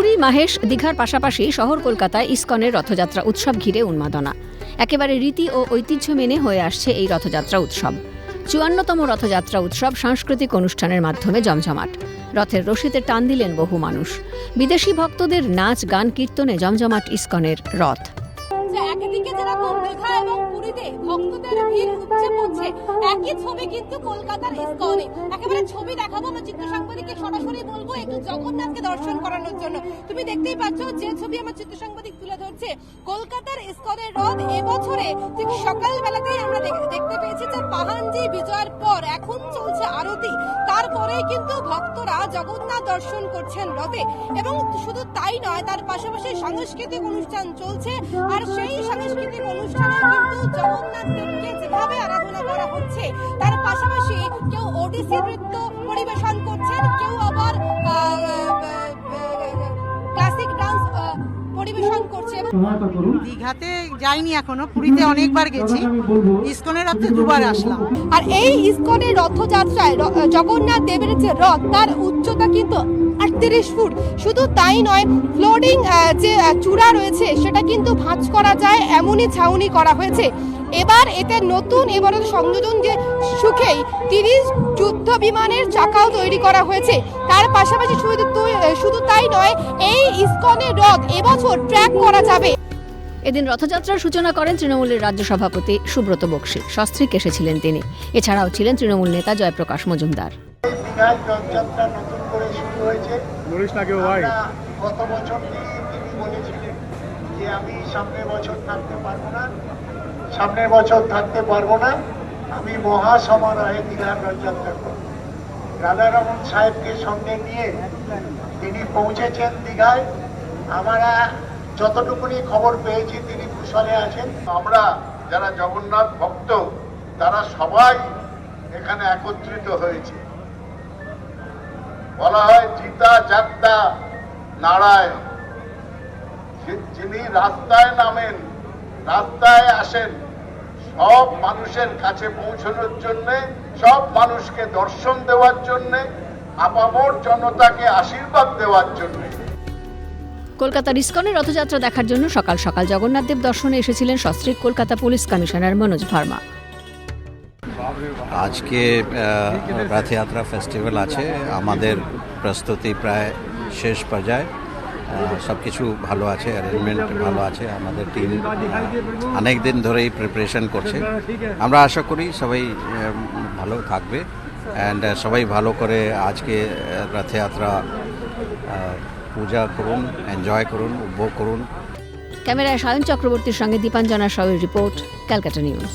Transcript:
পুরী, মাহেশ, দীঘার পাশাপাশি শহর কলকাতায় ইসকনের রথযাত্রা উৎসব ঘিরে উন্মাদনা। একেবারে রীতি ও ঐতিহ্য মেনে হয়ে আসছে এই রথযাত্রা উৎসব। ৫৪তম রথযাত্রা উৎসব সাংস্কৃতিক অনুষ্ঠানের মাধ্যমে জমজমাট। রথের রশিতে টান দিলেন বহু মানুষ। বিদেশি ভক্তদের নাচ, গান, কীর্তনে জমজমাট ইসকনের রথ। একদিকে যেরকম দীঘা এবং পুরীতে ভক্তদের ভিড় উপচে পড়ছে, একই ছবি কিন্তু কলকাতার ইসকনে। একেবারে ছবি দেখাবো, আমার চিত্র সাংবাদিককে সরাসরি বলবো একটু জগন্নাথকে দর্শন করানোর জন্য। তুমি দেখতেই পাচ্ছ যে ছবি আমার চিত্র সাংবাদিক তুলে ধরছে, কলকাতার ইসকনের রথ এবছরে ঠিক সকালবেলাতেই আমরা দেখতে পেয়েছি যে পাহানজি বিজয়ের পর এখন চলছে আরতি। তারপরে কিন্তু ভক্তরা জগন্নাথ দর্শন করছেন রথে, এবং শুধু তাই নয়, তার পাশাপাশি সাংস্কৃতিক অনুষ্ঠান চলছে। আর সেই সাংস্কৃতিক অনুষ্ঠানে কিন্তু জগন্নাথ দেবকে যেভাবে আরাধনা করা হচ্ছে, তার পাশাপাশি কেউ ওডিসি নৃত্য পরিবেশন করছেন, কেউ আবার ক্লাসিক ডান্স পরিবেশন করছে। দীঘাতে যাইনি এখনো, পুরীতে অনেকবার গেছি, ইসকনের রথে দুবার আসলাম। আর এই ইসকনের রথযাত্রায় জগন্নাথ দেবের যে রথ, তার উচ্চতা কিন্তু ৩৮ ফুট। শুধু তাই নয়, ফ্লোরিং যে চূড়া রয়েছে সেটা কিন্তু ভাঁজ করা যায় এমনই ছাউনি করা হয়েছে। এবার এতে নতুন এবারের সংযোজন যে সুখেই ৩০ যুদ্ধ বিমানের চাকাও তৈরি করা হয়েছে। তার পাশাপাশি শুধু তাই নয়, এই ইসকনের রথ এবছর ট্র্যাক করা যাবে। এদিন রথযাত্রার সূচনা করেন তৃণমূলের রাজ্য সভাপতি সুব্রত বক্সী। সস্ত্রীক এসেছিলেন তিনি। এছাড়াও ছিলেন তৃণমূল নেতা জয়প্রকাশ মজুমদার। রথযাত্রা নতুন করে শুরু হয়েছে। গত বছর তিনি বলেছিলেন যে আমি সামনের বছর থাকতে পারবো না, আমি মহা সমারোহে দীঘার রথযাত্রা করব। রাধারমন সাহেবকে সঙ্গে নিয়ে তিনি পৌঁছেছেন দীঘায়। আমরা যতটুকুনি খবর পেয়েছি তিনি কুশলে আছেন। আমরা যারা জগন্নাথ ভক্ত তারা সবাই এখানে একত্রিত হয়েছে। বলা হয় জিতা যাত্রা নারায়ণ। যিনি রাস্তায় নামেন, রাস্তায় আসেন সব মানুষের কাছে পৌঁছানোর জন্য, সব মানুষকে দর্শন দেওয়ার জন্য, আপামর জনতাকে আশীর্বাদ দেওয়ার জন্য। কলকাতার ইসকনের রথযাত্রা দেখার জন্য সকাল সকাল জগন্নাথ দেব দর্শনে এসেছিলেন সস্ত্রীক কলকাতা পুলিশ কমিশনার মনোজ ভার্মা। আজকে রথযাত্রা ফেস্টিভ্যাল আছে, আমাদের প্রস্তুতি প্রায় শেষ পর্যায়ে। সব কিছু ভালো আছে, অ্যারেঞ্জমেন্ট ভালো আছে। আমাদের টিম অনেক দিন ধরেই প্রিপারেশন করছে। আমরা আশা করি সবাই ভালো থাকবে অ্যান্ড সবাই ভালো করে আজকে রথযাত্রা পূজা করুন, এনজয় করুন, উপভোগ করুন। ক্যামেরায় সায়ন চক্রবর্তীর সঙ্গে দীপাঞ্জনা সাউয়ের রিপোর্ট, ক্যালকাটা নিউজ।